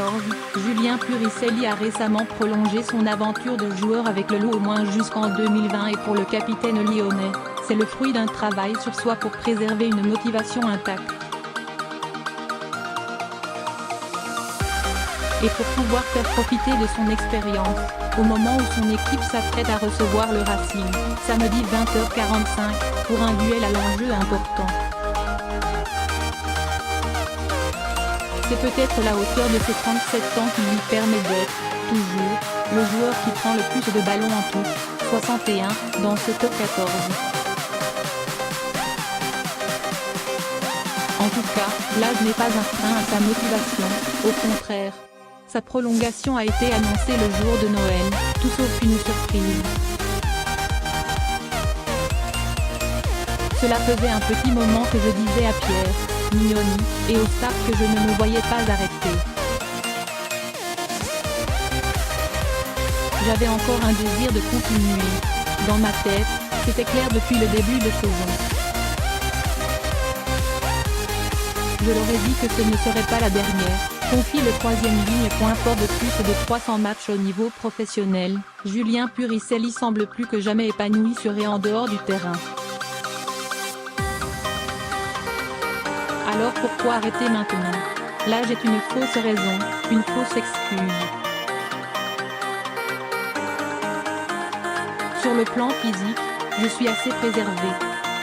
14, Julien Puricelli a récemment prolongé son aventure de joueur avec le Loup au moins jusqu'en 2020 et pour le capitaine lyonnais, c'est le fruit d'un travail sur soi pour préserver une motivation intacte. Et pour pouvoir faire profiter de son expérience, au moment où son équipe s'apprête à recevoir le Racing, samedi 20h45, pour un duel à l'enjeu important. C'est peut-être la hauteur de ses 37 ans qui lui permet d'être, toujours, le joueur qui prend le plus de ballons en touche, 61, dans ce top 14. En tout cas, l'âge n'est pas un frein à sa motivation, au contraire. Sa prolongation a été annoncée le jour de Noël, tout sauf une surprise. Cela faisait un petit moment que je disais à Pierre, Mignoni, et au staff que je ne me voyais pas arrêter. J'avais encore un désir de continuer. Dans ma tête, c'était clair depuis le début de saison. Je leur ai dit que ce ne serait pas la dernière, confie le troisième ligne. Point fort de plus de 300 matchs au niveau professionnel, Julien Puricelli semble plus que jamais épanoui sur et en dehors du terrain. Alors pourquoi arrêter maintenant? L'âge est une fausse raison, une fausse excuse. Sur le plan physique, je suis assez préservé.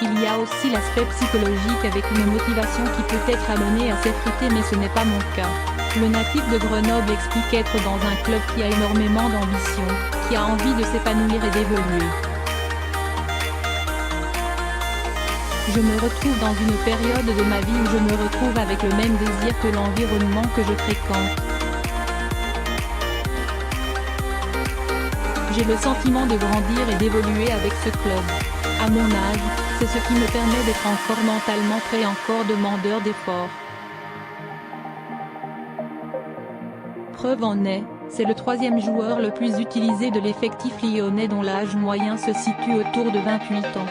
Il y a aussi l'aspect psychologique avec une motivation qui peut être amenée à s'effriter, mais ce n'est pas mon cas. Le natif de Grenoble explique être dans un club qui a énormément d'ambition, qui a envie de s'épanouir et d'évoluer. Je me retrouve dans une période de ma vie où je me retrouve avec le même désir que l'environnement que je fréquente. J'ai le sentiment de grandir et d'évoluer avec ce club. À mon âge, c'est ce qui me permet d'être encore mentalement prêt, encore demandeur d'efforts. Preuve en est, c'est le troisième joueur le plus utilisé de l'effectif lyonnais dont l'âge moyen se situe autour de 28 ans.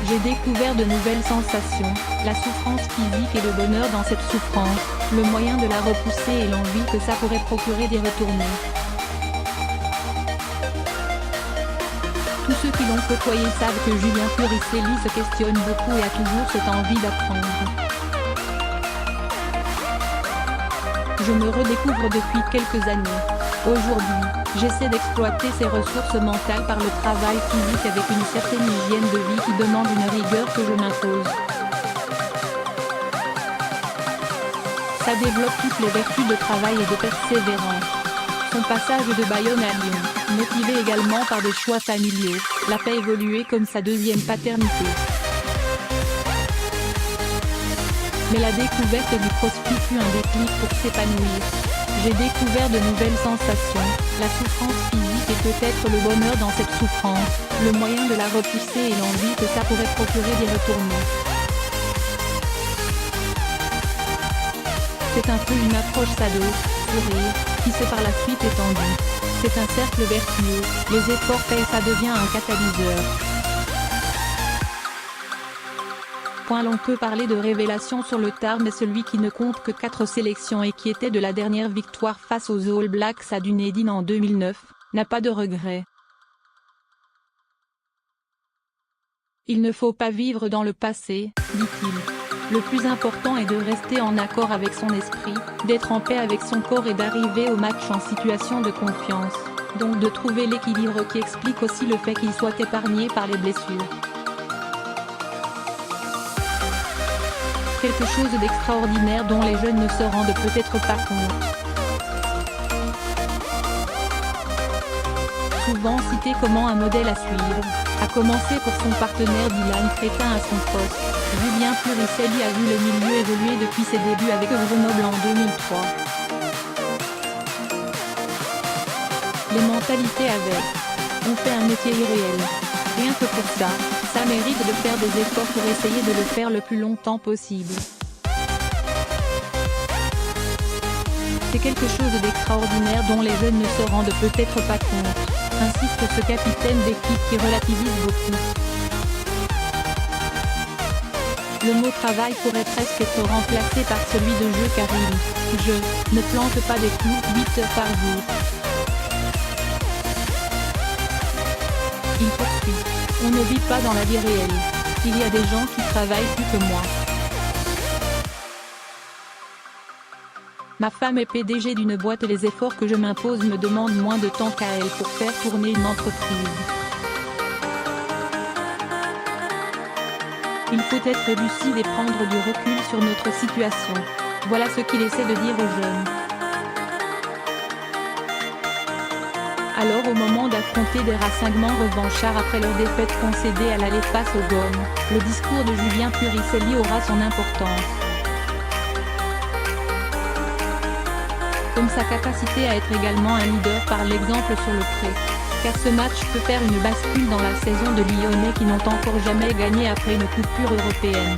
J'ai découvert de nouvelles sensations, la souffrance physique et le bonheur dans cette souffrance, le moyen de la repousser et l'envie que ça pourrait procurer d'y retourner. Tous ceux qui l'ont côtoyé savent que Julien Puricelli se questionne beaucoup et a toujours cette envie d'apprendre. Je me redécouvre depuis quelques années. Aujourd'hui, j'essaie d'exploiter ces ressources mentales par le travail physique avec une certaine hygiène de vie qui demande une rigueur que je m'impose. Ça développe toutes les vertus de travail et de persévérance. Son passage de Bayonne à Lyon, motivé également par des choix familiaux, l'a fait évoluer comme sa deuxième paternité. Mais la découverte du crossfit fut un déclic pour s'épanouir. J'ai découvert de nouvelles sensations, la souffrance physique et peut-être le bonheur dans cette souffrance, le moyen de la repousser et l'envie que ça pourrait procurer d'y retourner. C'est un peu une approche sado, sourire, qui s'est par la suite étendue. C'est un cercle vertueux, les efforts payent, ça devient un catalyseur. L'on peut parler de révélation sur le tard, mais celui qui ne compte que 4 sélections et qui était de la dernière victoire face aux All Blacks à Dunedin en 2009, n'a pas de regrets. Il ne faut pas vivre dans le passé, dit-il. Le plus important est de rester en accord avec son esprit, d'être en paix avec son corps et d'arriver au match en situation de confiance, donc de trouver l'équilibre qui explique aussi le fait qu'il soit épargné par les blessures. Quelque chose d'extraordinaire dont les jeunes ne se rendent peut-être pas compte. Souvent cité comme un modèle à suivre, à commencer pour son partenaire Dylan Crétin à son poste, Julien Puricelli a vu le milieu évoluer depuis ses débuts avec Grenoble en 2003. Les mentalités avec. On fait un métier irréel. Rien que pour ça, ça mérite de faire des efforts pour essayer de le faire le plus longtemps possible. C'est quelque chose d'extraordinaire dont les jeunes ne se rendent peut-être pas compte, insiste ce capitaine d'équipe qui relativise beaucoup. Le mot travail pourrait presque être remplacé par celui de jeu car je ne plante pas des clous 8 heures par jour. Il poursuit. On ne vit pas dans la vie réelle. Il y a des gens qui travaillent plus que moi. Ma femme est PDG d'une boîte et les efforts que je m'impose me demandent moins de temps qu'à elle pour faire tourner une entreprise. Il faut être lucide et prendre du recul sur notre situation. Voilà ce qu'il essaie de dire aux jeunes. Alors au moment d'affronter des rassinglements revanchards après leur défaite concédée à l'aller face aux Gones, le discours de Julien Puricelli aura son importance. Comme sa capacité à être également un leader par l'exemple sur le pré. Car ce match peut faire une bascule dans la saison de Lyonnais qui n'ont encore jamais gagné après une coupure européenne.